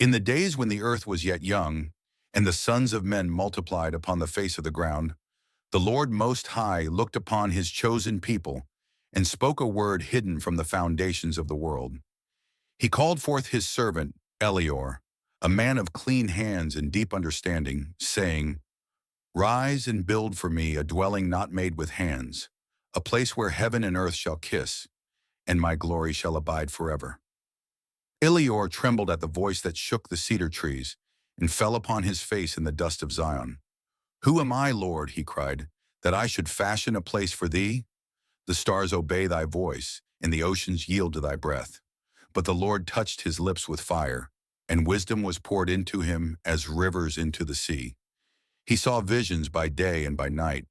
In the days when the earth was yet young, and the sons of men multiplied upon the face of the ground, the Lord Most High looked upon his chosen people and spoke a word hidden from the foundations of the world. He called forth his servant, Elior, a man of clean hands and deep understanding, saying, "Rise and build for me a dwelling not made with hands, a place where heaven and earth shall kiss, and my glory shall abide forever." Elior trembled at the voice that shook the cedar trees and fell upon his face in the dust of Zion. "Who am I, Lord," he cried, "that I should fashion a place for thee? The stars obey thy voice, and the oceans yield to thy breath." But the Lord touched his lips with fire, and wisdom was poured into him as rivers into the sea. He saw visions by day and by night,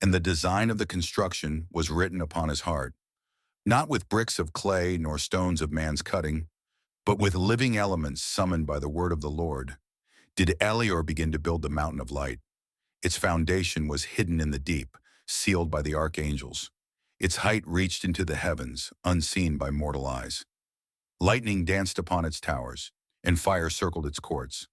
and the design of the construction was written upon his heart, not with bricks of clay nor stones of man's cutting, but with living elements summoned by the word of the Lord, did Elior begin to build the mountain of light. Its foundation was hidden in the deep, sealed by the archangels. Its height reached into the heavens, unseen by mortal eyes. Lightning danced upon its towers, and fire circled its courts.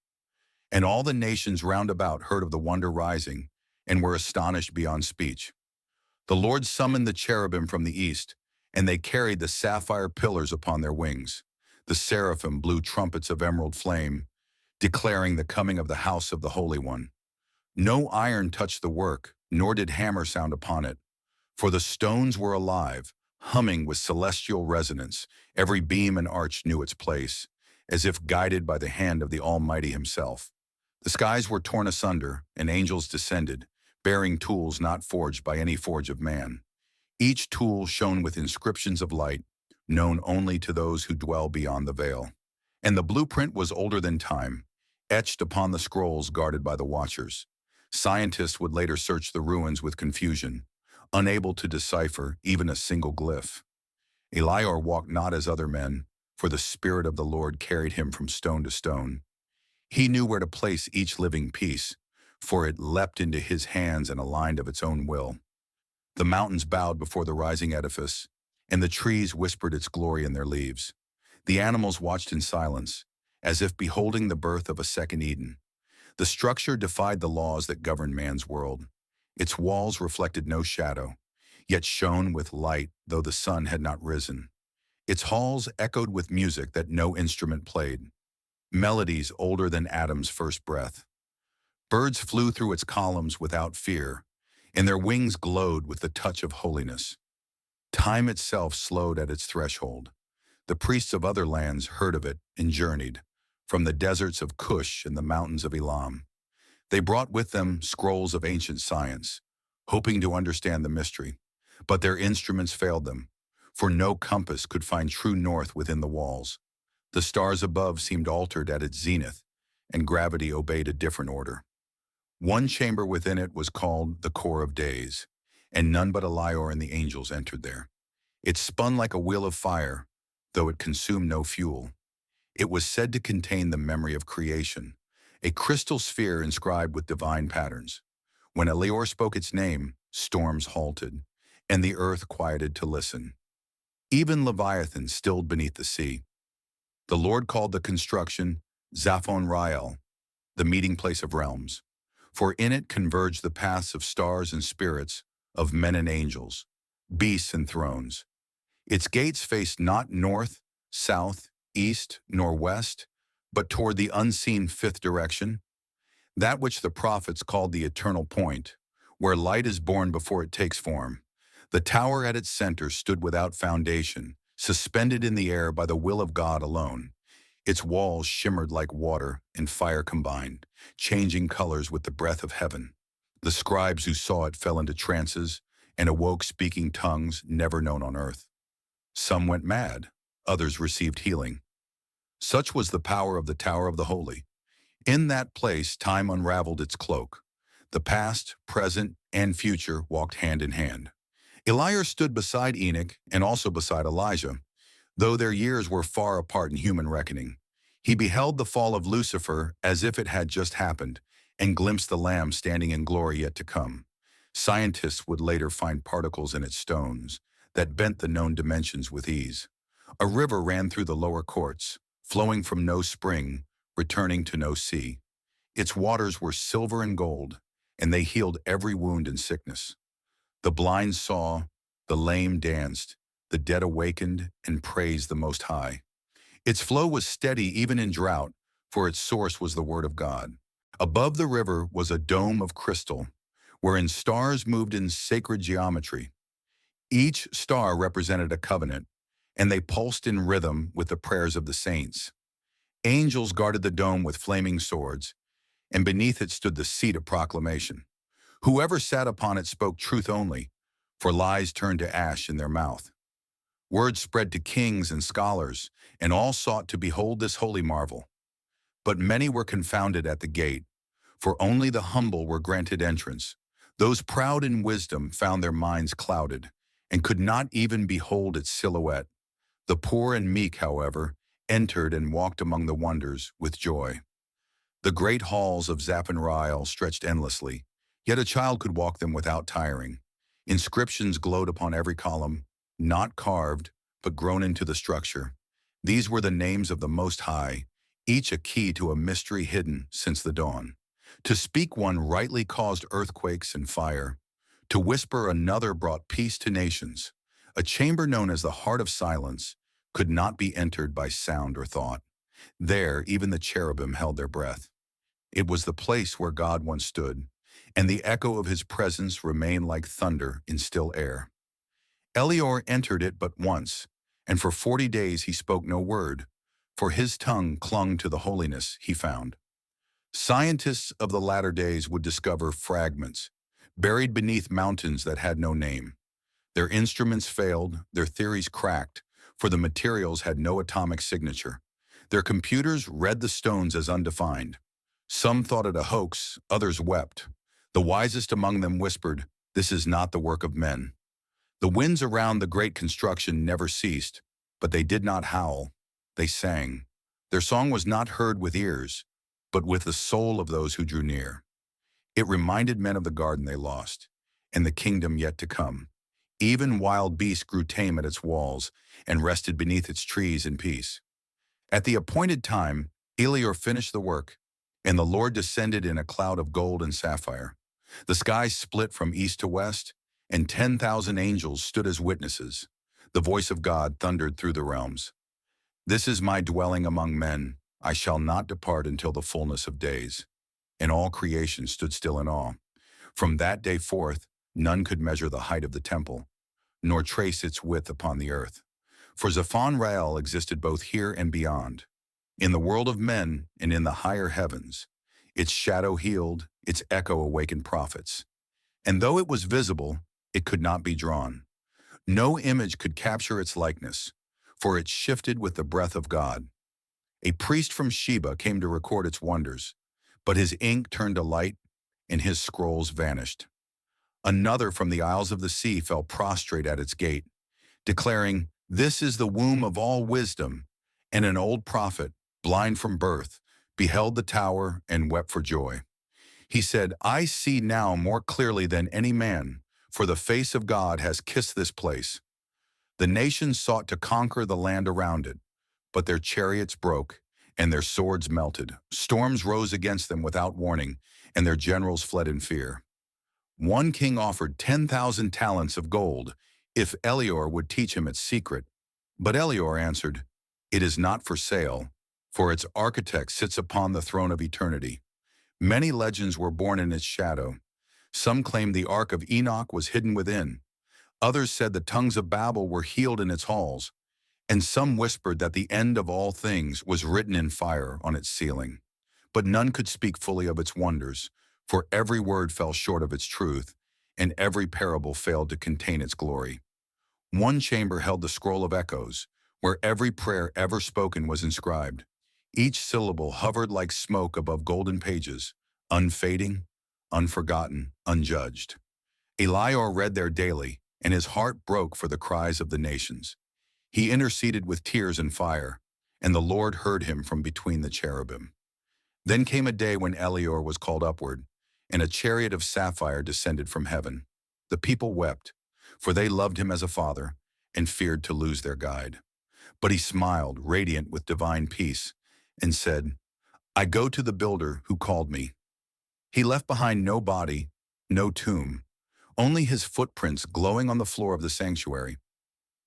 And all the nations round about heard of the wonder rising, and were astonished beyond speech. The Lord summoned the cherubim from the east, and they carried the sapphire pillars upon their wings. The seraphim blew trumpets of emerald flame, declaring the coming of the house of the Holy One. No iron touched the work, nor did hammer sound upon it, for the stones were alive, humming with celestial resonance. Every beam and arch knew its place, as if guided by the hand of the Almighty himself. The skies were torn asunder, and angels descended, bearing tools not forged by any forge of man. Each tool shone with inscriptions of light, known only to those who dwell beyond the veil. And the blueprint was older than time, etched upon the scrolls guarded by the watchers. Scientists would later search the ruins with confusion, unable to decipher even a single glyph. Elior walked not as other men, for the Spirit of the Lord carried him from stone to stone. He knew where to place each living piece, for it leapt into his hands and aligned of its own will. The mountains bowed before the rising edifice, and the trees whispered its glory in their leaves. The animals watched in silence, as if beholding the birth of a second Eden. The structure defied the laws that govern man's world. Its walls reflected no shadow, yet shone with light though the sun had not risen. Its halls echoed with music that no instrument played, melodies older than Adam's first breath. Birds flew through its columns without fear, and their wings glowed with the touch of holiness. Time itself slowed at its threshold. The priests of other lands heard of it and journeyed, from the deserts of Cush and the mountains of Elam. They brought with them scrolls of ancient science, hoping to understand the mystery, but their instruments failed them, for no compass could find true north within the walls. The stars above seemed altered at its zenith, and gravity obeyed a different order. One chamber within it was called the Core of Days, and none but Elior and the angels entered there. It spun like a wheel of fire, though it consumed no fuel. It was said to contain the memory of creation, a crystal sphere inscribed with divine patterns. When Elior spoke its name, storms halted, and the earth quieted to listen. Even Leviathan stilled beneath the sea. The Lord called the construction Zaffon Ryel, the meeting place of realms, for in it converged the paths of stars and spirits, of men and angels, beasts and thrones. Its gates faced not north, south, east, nor west, but toward the unseen fifth direction, that which the prophets called the eternal point, where light is born before it takes form. The tower at its center stood without foundation, suspended in the air by the will of God alone. Its walls shimmered like water and fire combined, changing colors with the breath of heaven. The scribes who saw it fell into trances and awoke speaking tongues never known on earth. Some went mad, others received healing. Such was the power of the Tower of the Holy. In that place time unraveled its cloak. The past, present, and future walked hand in hand. Elior stood beside Enoch and also beside Elijah, though their years were far apart in human reckoning. He beheld the fall of Lucifer as if it had just happened, and glimpsed the Lamb standing in glory yet to come. Scientists would later find particles in its stones that bent the known dimensions with ease. A river ran through the lower courts, flowing from no spring, returning to no sea. Its waters were silver and gold, and they healed every wound and sickness. The blind saw, the lame danced, the dead awakened and praised the Most High. Its flow was steady even in drought, for its source was the Word of God. Above the river was a dome of crystal, wherein stars moved in sacred geometry. Each star represented a covenant, and they pulsed in rhythm with the prayers of the saints. Angels guarded the dome with flaming swords, and beneath it stood the seat of proclamation. Whoever sat upon it spoke truth only, for lies turned to ash in their mouth. Word spread to kings and scholars, and all sought to behold this holy marvel. But many were confounded at the gate, for only the humble were granted entrance. Those proud in wisdom found their minds clouded, and could not even behold its silhouette. The poor and meek, however, entered and walked among the wonders with joy. The great halls of Zaffon Ryel stretched endlessly, yet a child could walk them without tiring. Inscriptions glowed upon every column, not carved, but grown into the structure. These were the names of the Most High, each a key to a mystery hidden since the dawn. To speak one rightly caused earthquakes and fire. To whisper another brought peace to nations. A chamber known as the Heart of Silence could not be entered by sound or thought. There, even the cherubim held their breath. It was the place where God once stood, and the echo of his presence remained like thunder in still air. Elior entered it but once, and for 40 days he spoke no word, for his tongue clung to the holiness he found. Scientists of the latter days would discover fragments, buried beneath mountains that had no name. Their instruments failed, their theories cracked, for the materials had no atomic signature. Their computers read the stones as undefined. Some thought it a hoax, others wept. The wisest among them whispered, "This is not the work of men." The winds around the great construction never ceased, but they did not howl. They sang. Their song was not heard with ears, but with the soul of those who drew near. It reminded men of the garden they lost, and the kingdom yet to come. Even wild beasts grew tame at its walls and rested beneath its trees in peace. At the appointed time, Elior finished the work, and the Lord descended in a cloud of gold and sapphire. The sky split from east to west, and 10,000 angels stood as witnesses. The voice of God thundered through the realms. "This is my dwelling among men. I shall not depart until the fullness of days." And all creation stood still in awe. From that day forth, none could measure the height of the temple, nor trace its width upon the earth. For Zaffon Ryel existed both here and beyond, in the world of men and in the higher heavens. Its shadow healed, its echo awakened prophets. And though it was visible, it could not be drawn. No image could capture its likeness, for it shifted with the breath of God. A priest from Sheba came to record its wonders, but his ink turned to light and his scrolls vanished. Another from the isles of the sea fell prostrate at its gate, declaring, "This is the womb of all wisdom." And an old prophet, blind from birth, beheld the tower and wept for joy. He said, "I see now more clearly than any man, for the face of God has kissed this place." The nations sought to conquer the land around it, but their chariots broke and their swords melted. Storms rose against them without warning, and their generals fled in fear. One king offered 10,000 talents of gold if Elior would teach him its secret. But Elior answered, "It is not for sale, for its architect sits upon the throne of eternity." Many legends were born in its shadow. Some claimed the Ark of Enoch was hidden within. Others said the tongues of Babel were healed in its halls. And some whispered that the end of all things was written in fire on its ceiling. But none could speak fully of its wonders, for every word fell short of its truth, and every parable failed to contain its glory. One chamber held the scroll of echoes, where every prayer ever spoken was inscribed. Each syllable hovered like smoke above golden pages, unfading, unforgotten, unjudged. Elior read there daily, and his heart broke for the cries of the nations. He interceded with tears and fire, and the Lord heard him from between the cherubim. Then came a day when Elior was called upward, and a chariot of sapphire descended from heaven. The people wept, for they loved him as a father, and feared to lose their guide. But he smiled, radiant with divine peace, and said, I go to the builder who called me. He left behind no body, no tomb, only his footprints glowing on the floor of the sanctuary.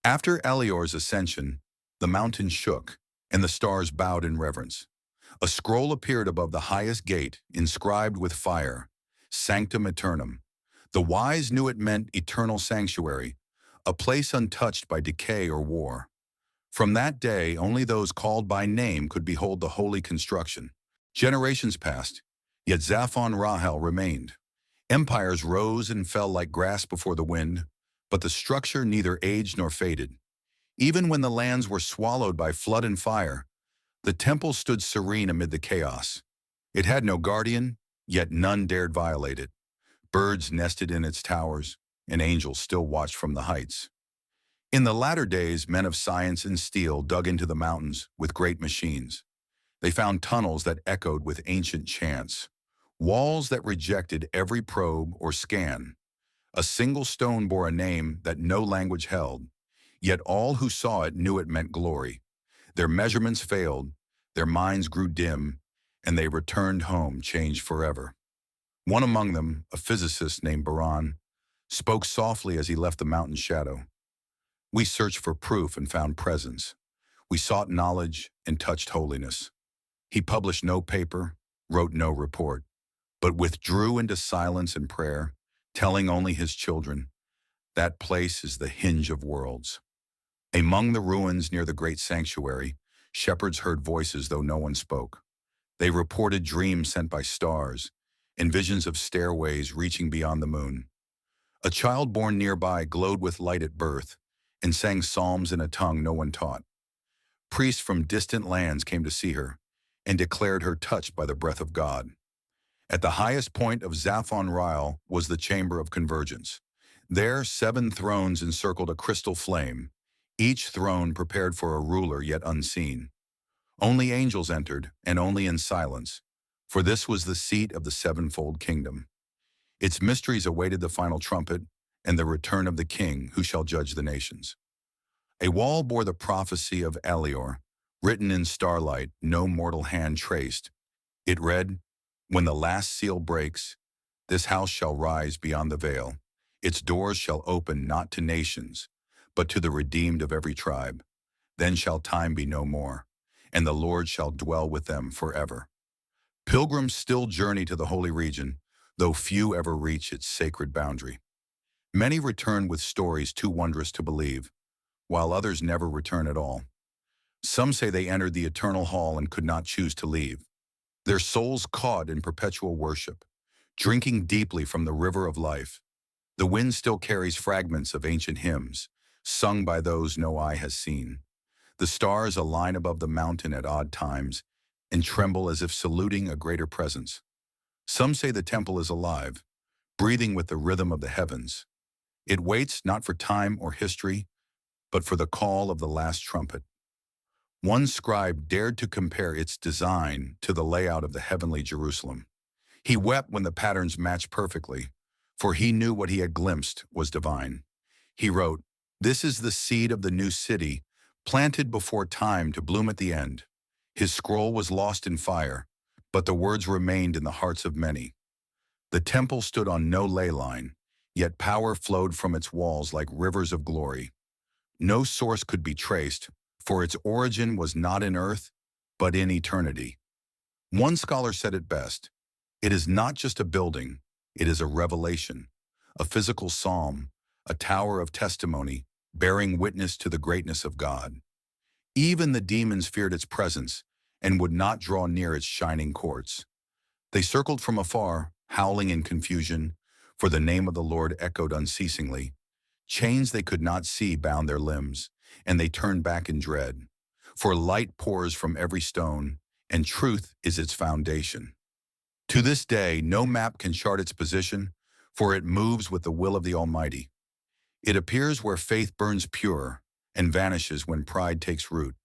After Elior's ascension, the mountain shook, and the stars bowed in reverence. A scroll appeared above the highest gate, inscribed with fire, Sanctum Aeternum. The wise knew it meant eternal sanctuary, a place untouched by decay or war. From that day, only those called by name could behold the holy construction. Generations passed, yet Zaffon Ryel remained. Empires rose and fell like grass before the wind, but the structure neither aged nor faded. Even when the lands were swallowed by flood and fire, the temple stood serene amid the chaos. It had no guardian, yet none dared violate it. Birds nested in its towers, and angels still watched from the heights. In the latter days, men of science and steel dug into the mountains with great machines. They found tunnels that echoed with ancient chants, walls that rejected every probe or scan. A single stone bore a name that no language held, yet all who saw it knew it meant glory. Their measurements failed, their minds grew dim, and they returned home changed forever. One among them, a physicist named Baran, spoke softly as he left the mountain's shadow. We searched for proof and found presence. We sought knowledge and touched holiness. He published no paper, wrote no report, but withdrew into silence and prayer, telling only his children, that place is the hinge of worlds. Among the ruins near the great sanctuary, shepherds heard voices though no one spoke. They reported dreams sent by stars and visions of stairways reaching beyond the moon. A child born nearby glowed with light at birth and sang psalms in a tongue no one taught. Priests from distant lands came to see her and declared her touched by the breath of God. At the highest point of Zaffon Ryel was the Chamber of Convergence. There, 7 thrones encircled a crystal flame, each throne prepared for a ruler yet unseen. Only angels entered, and only in silence, for this was the seat of the sevenfold kingdom. Its mysteries awaited the final trumpet and the return of the king who shall judge the nations. A wall bore the prophecy of Elior, written in starlight, no mortal hand traced. It read, "When the last seal breaks, this house shall rise beyond the veil. Its doors shall open not to nations, but to the redeemed of every tribe. Then shall time be no more, and the Lord shall dwell with them forever." Pilgrims still journey to the holy region, though few ever reach its sacred boundary. Many return with stories too wondrous to believe, while others never return at all. Some say they entered the eternal hall and could not choose to leave, their souls caught in perpetual worship, drinking deeply from the river of life. The wind still carries fragments of ancient hymns, sung by those no eye has seen. The stars align above the mountain at odd times and tremble as if saluting a greater presence. Some say the temple is alive, breathing with the rhythm of the heavens. It waits not for time or history, but for the call of the last trumpet. One scribe dared to compare its design to the layout of the heavenly Jerusalem. He wept when the patterns matched perfectly, for he knew what he had glimpsed was divine. He wrote, "This is the seed of the new city, planted before time to bloom at the end." His scroll was lost in fire, but the words remained in the hearts of many. The temple stood on no ley line, yet power flowed from its walls like rivers of glory. No source could be traced, for its origin was not in earth, but in eternity. One scholar said it best, "It is not just a building, it is a revelation, a physical psalm, a tower of testimony, bearing witness to the greatness of God." Even the demons feared its presence and would not draw near its shining courts. They circled from afar, howling in confusion, for the name of the Lord echoed unceasingly. Chains they could not see bound their limbs, and they turned back in dread. For light pours from every stone, and truth is its foundation. To this day, no map can chart its position, for it moves with the will of the Almighty. It appears where faith burns pure, and vanishes when pride takes root.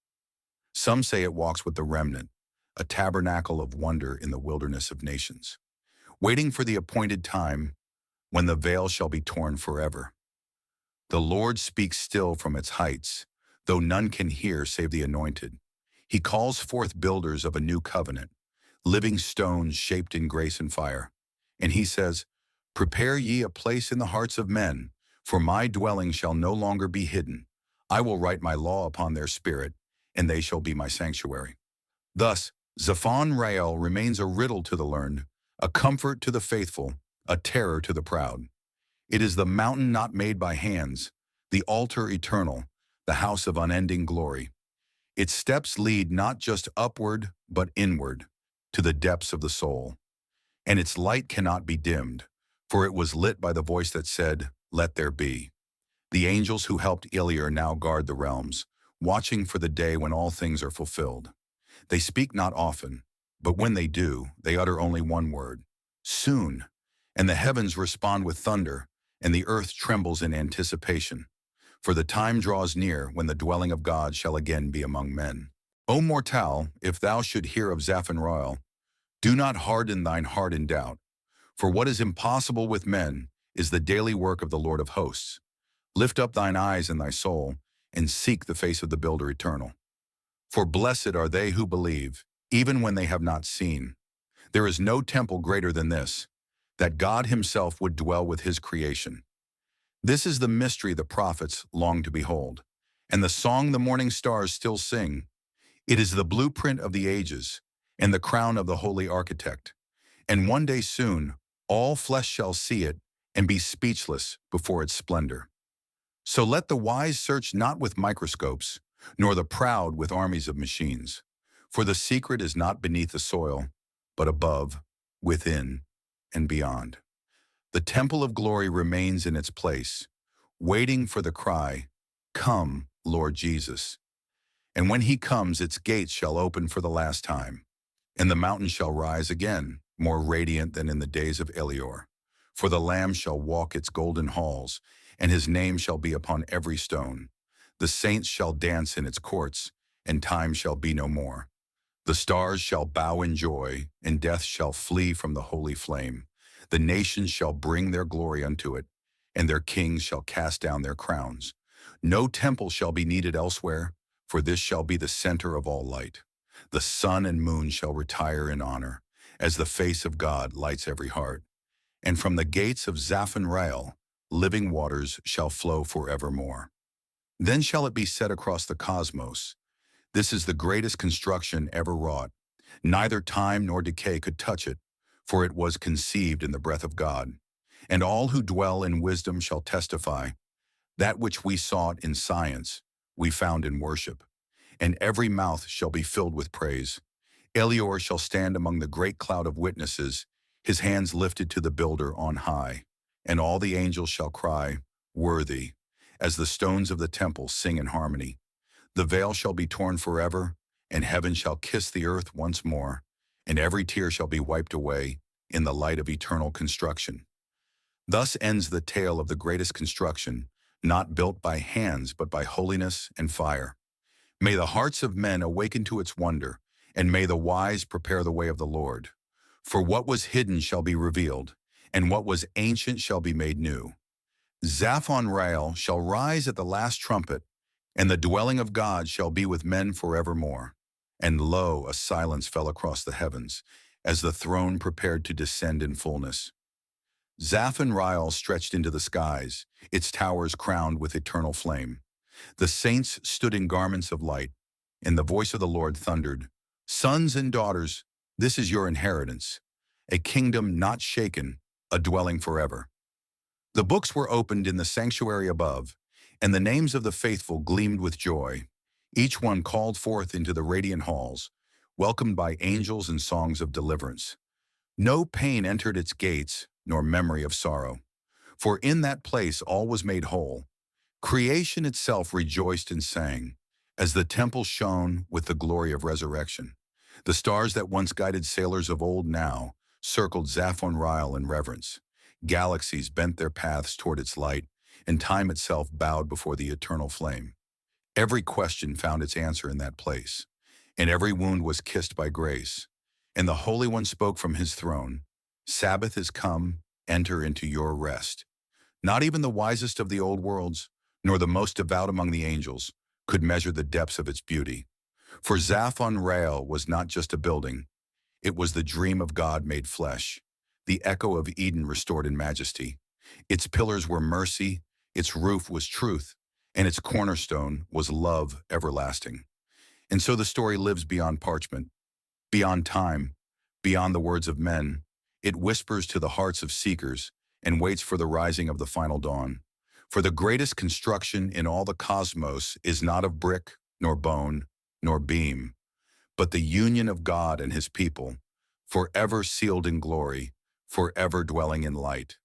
Some say it walks with the remnant, a tabernacle of wonder in the wilderness of nations, waiting for the appointed time when the veil shall be torn forever. The Lord speaks still from its heights, though none can hear save the anointed. He calls forth builders of a new covenant, living stones shaped in grace and fire. And he says, "Prepare ye a place in the hearts of men, for my dwelling shall no longer be hidden. I will write my law upon their spirit, and they shall be my sanctuary." Thus, Zaffon Ryel remains a riddle to the learned, a comfort to the faithful, a terror to the proud. It is the mountain not made by hands, the altar eternal, the house of unending glory. Its steps lead not just upward, but inward, to the depths of the soul. And its light cannot be dimmed, for it was lit by the voice that said, "Let there be." The angels who helped Elior now guard the realms, watching for the day when all things are fulfilled. They speak not often, but when they do, they utter only one word: soon. And the heavens respond with thunder, and the earth trembles in anticipation. For the time draws near when the dwelling of God shall again be among men. O mortal, if thou should hear of Zaffon Ryel, do not harden thine heart in doubt. For what is impossible with men is the daily work of the Lord of hosts. Lift up thine eyes and thy soul, and seek the face of the Builder eternal. For blessed are they who believe, even when they have not seen. There is no temple greater than this, that God himself would dwell with his creation. This is the mystery the prophets long to behold, and the song the morning stars still sing. It is the blueprint of the ages, and the crown of the holy architect. And one day soon, all flesh shall see it, and be speechless before its splendor. So let the wise search not with microscopes, nor the proud with armies of machines. For the secret is not beneath the soil, but above, within, and beyond. The temple of glory remains in its place, waiting for the cry, "Come, Lord Jesus." And when he comes, its gates shall open for the last time, and the mountain shall rise again, more radiant than in the days of Elior. For the Lamb shall walk its golden halls, and his name shall be upon every stone. The saints shall dance in its courts, and time shall be no more. The stars shall bow in joy, and death shall flee from the holy flame. The nations shall bring their glory unto it, and their kings shall cast down their crowns. No temple shall be needed elsewhere, for this shall be the center of all light. The sun and moon shall retire in honor, as the face of God lights every heart. And from the gates of Zaffon Ryel, living waters shall flow forevermore. Then shall it be said across the cosmos, "This is the greatest construction ever wrought. Neither time nor decay could touch it, for it was conceived in the breath of God. And all who dwell in wisdom shall testify, that which we sought in science, we found in worship. And every mouth shall be filled with praise. Elior shall stand among the great cloud of witnesses, his hands lifted to the Builder on high. And all the angels shall cry, 'Worthy,' as the stones of the temple sing in harmony. The veil shall be torn forever, and heaven shall kiss the earth once more, and every tear shall be wiped away in the light of eternal construction." Thus ends the tale of the greatest construction, not built by hands but by holiness and fire. May the hearts of men awaken to its wonder, and may the wise prepare the way of the Lord. For what was hidden shall be revealed, and what was ancient shall be made new. Zaffon Ryel shall rise at the last trumpet, and the dwelling of God shall be with men forevermore. And lo, a silence fell across the heavens, as the throne prepared to descend in fullness. Zaffon Ryel stretched into the skies, its towers crowned with eternal flame. The saints stood in garments of light, and the voice of the Lord thundered, "Sons and daughters, this is your inheritance, a kingdom not shaken, a dwelling forever." The books were opened in the sanctuary above, and the names of the faithful gleamed with joy. Each one called forth into the radiant halls, welcomed by angels and songs of deliverance. No pain entered its gates, nor memory of sorrow. For in that place all was made whole. Creation itself rejoiced and sang, as the temple shone with the glory of resurrection. The stars that once guided sailors of old now circled Zaffon Ryel in reverence. Galaxies bent their paths toward its light, and time itself bowed before the eternal flame. Every question found its answer in that place, and every wound was kissed by grace. And the Holy One spoke from his throne, "Sabbath is come, enter into your rest." Not even the wisest of the old worlds, nor the most devout among the angels, could measure the depths of its beauty. For Zaffon Ryel was not just a building, It was the dream of God made flesh, the echo of Eden restored in majesty. Its pillars were mercy, its roof was truth, and its cornerstone was love everlasting. And so the story lives beyond parchment, beyond time, beyond the words of men. It whispers to the hearts of seekers and waits for the rising of the final dawn. For the greatest construction in all the cosmos is not of brick, nor bone, nor beam, but the union of God and his people, forever sealed in glory, forever dwelling in light.